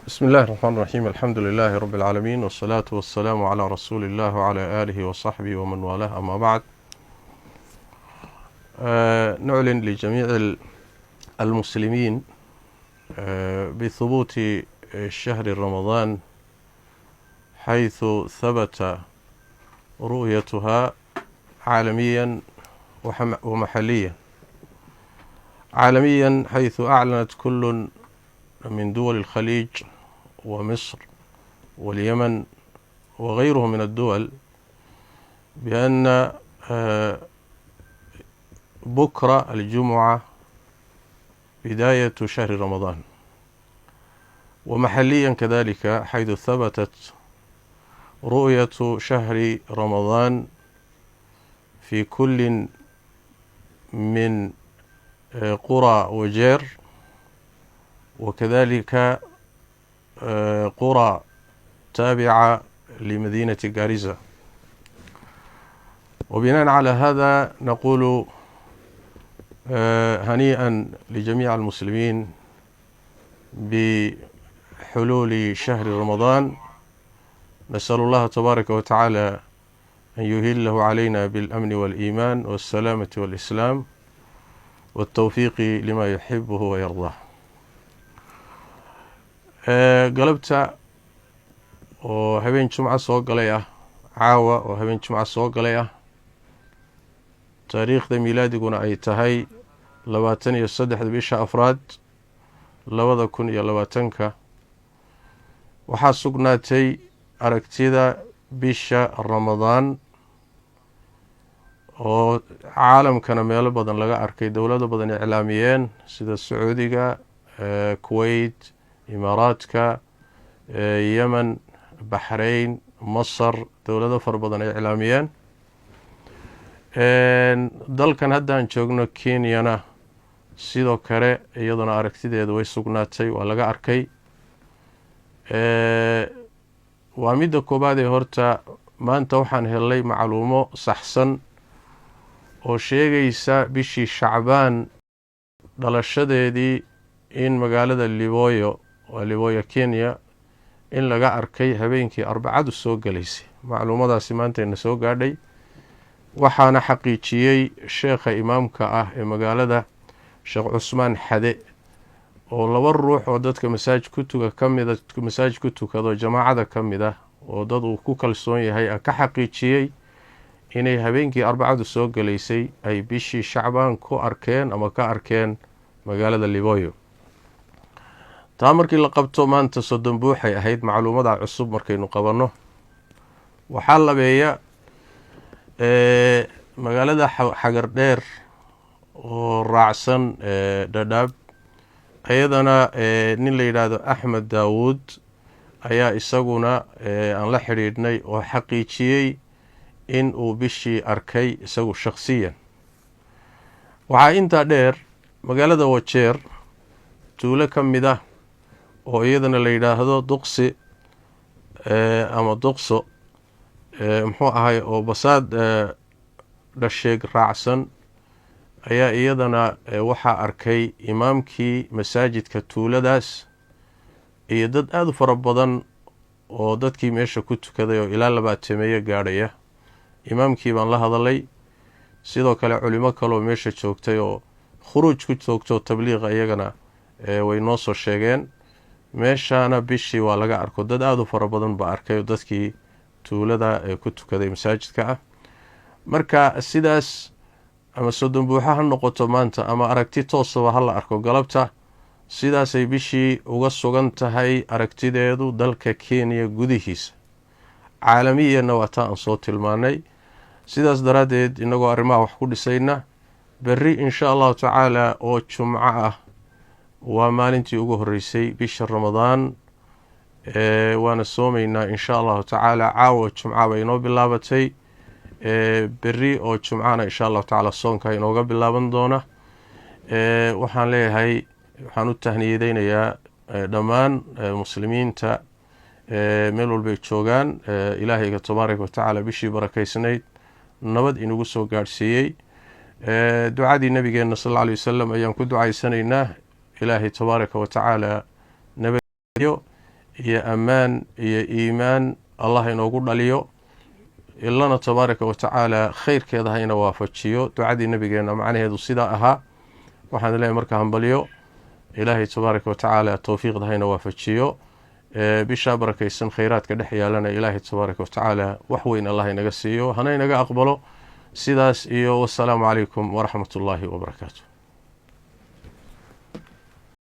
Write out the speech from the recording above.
بسم الله الرحمن الرحيم. الحمد لله رب العالمين، والصلاة والسلام على رسول الله وعلى آله وصحبه ومن والاه. أما بعد، نعلن لجميع المسلمين بثبوت شهر رمضان، حيث ثبت رؤيتها عالميا ومحليا. عالميا حيث أعلنت كل من دول الخليج ومصر واليمن وغيرهم من الدول بأن بكرة الجمعة بداية شهر رمضان، ومحليا كذلك حيث ثبتت رؤية شهر رمضان في كل من قرى وجير، وكذلك قرى تابعة لمدينة غاريزا. وبناء على هذا نقول هنيئا لجميع المسلمين بحلول شهر رمضان. نسأل الله تبارك وتعالى أن يهله علينا بالأمن والإيمان والسلامة والإسلام والتوفيق لما يحبه ويرضاه. galabta oo habeen jumca soo galay ah, caawa oo habeen jumca soo galay ah, taariikhda milaadiguna ay tahay 23 bisha afraad 2020, waxaa sugnaatay aragtida bisha Ramadaan oo caalamkana meelo badan laga arkay. dowlado badan ay iclaamiyeen sida Sacuudiga, Kuwait, imaaraadka, yemen, baxrayn, masar, dowlado fara badan ay iclaamiyeen. dalkan haddaan joogno kenyana sidoo kale iyaduna aragtideeda way sugnaatay, waa laga arkay. waa midda koobaad ee horta maanta waxaan helnay macluumo saxsan oo sheegaysa bishii Shacbaan dhalashadeedii in magaalada Liboyo Kenya in laga arkay habeenkii Arbacadu soo galaysay. macluumadaasi maanta ina soo gaadhay, waxaana xaqiijiyey sheekha imaamka ah ee magaalada, Sheekh Cusmaan Xade, oo laba ruux oo dadka masaajid ku tukado jamaacada ka mid ah oo dad uu ku kalsoon yahay ka xaqiijiyey inay habeenkii Arbacadu soo galaysay ay bishii Shacbaan ku arkeen ama ka arkeen magaalada Liboyo. taa markii la qabto maanta soddon buuxay ahayd. macluumada cusub markaynu qabanno waxaa labeeya magaalada Xagardheer oo raacsan Dhadhaab, ayadana nin la yidhaahdo Axmed Daawud ayaa isaguna aan la xidhiidhnay oo xaqiijiyey in uu bishii arkay isagu shakhsiyan. waxaa intaa dheer magaalada Wajeer tuulo ka mid ah oo iyadana la yidhaahdo Duqsi ama Duqso, muxuu ahay, oo basaad dhasheeg raacsan, ayaa iyadana waxaa arkay imaamkii masaajidka tuuladaas iyo dad aad u fara badan oo dadkii meesha ku tukaday oo ilaa 20 gaadhaya. imaamkii baan la hadalay, sidoo kale culimo kaloo meesha joogtay oo khuruuj ku joogto tabliiqa iyagana way noo soo sheegeen. meeshana bishii waa laga arko, dad aad u fara badan baa arkay dadkii tuulada ku tukaday masaajidka ah. marka sidaas ama soddon buuxa ha noqoto maanta ama aragti toosaba ha la arko galabta, sidaasay bishii uga sugan tahay aragtideedu dalka Kenya gudihiisa. caalamiyanna waa taa aan soo tilmaanay. sidaas daraaddeed inagoo arrimaha wax ku dhisayna, berri insha allahu tacaala oo jumco ah waa maalintii ugu horreysay bisha Ramadaan. waana soomaynaa insha allahu tacaala. caawa jumca bay inoo bilaabatay, berri oo jumcana insha allahu tacaala soonka inooga bilaaban doona. waxaan leeyahay, waxaan u tahniyadeynayaa dhammaan muslimiinta meel walbay joogaan. ilaahayga tabaaraka wa tacaala bishii barakaysnayd nabad inagu soo gaadhsiiyey. ducadii nabigeena sallallahu alayhi wasallam ayaan ku ducaysanaynaa. ilaahay tabaaraka wa tacaala nabadyo iyo ammaan iyo iimaan allah inoogu dhaliyo, ilana tabaaraka wa tacaala khayrkeeda hayna waafajiyo. ducadii nabigeena macnaheedu sidaa ahaa. waxaan leeyahay marka hambalyo, ilaahay tabaaraka wa tacaala towfiiqda hayna waafajiyo. bishaa barakaysan khayraadka dhex yaalana ilaahay tabaaraka wa tacaala wax weyn allah inaga siiyo, hana inaga aqbalo. sidaas iyo wasalaamu calaykum waraxmat ullaahi wabarakaatu.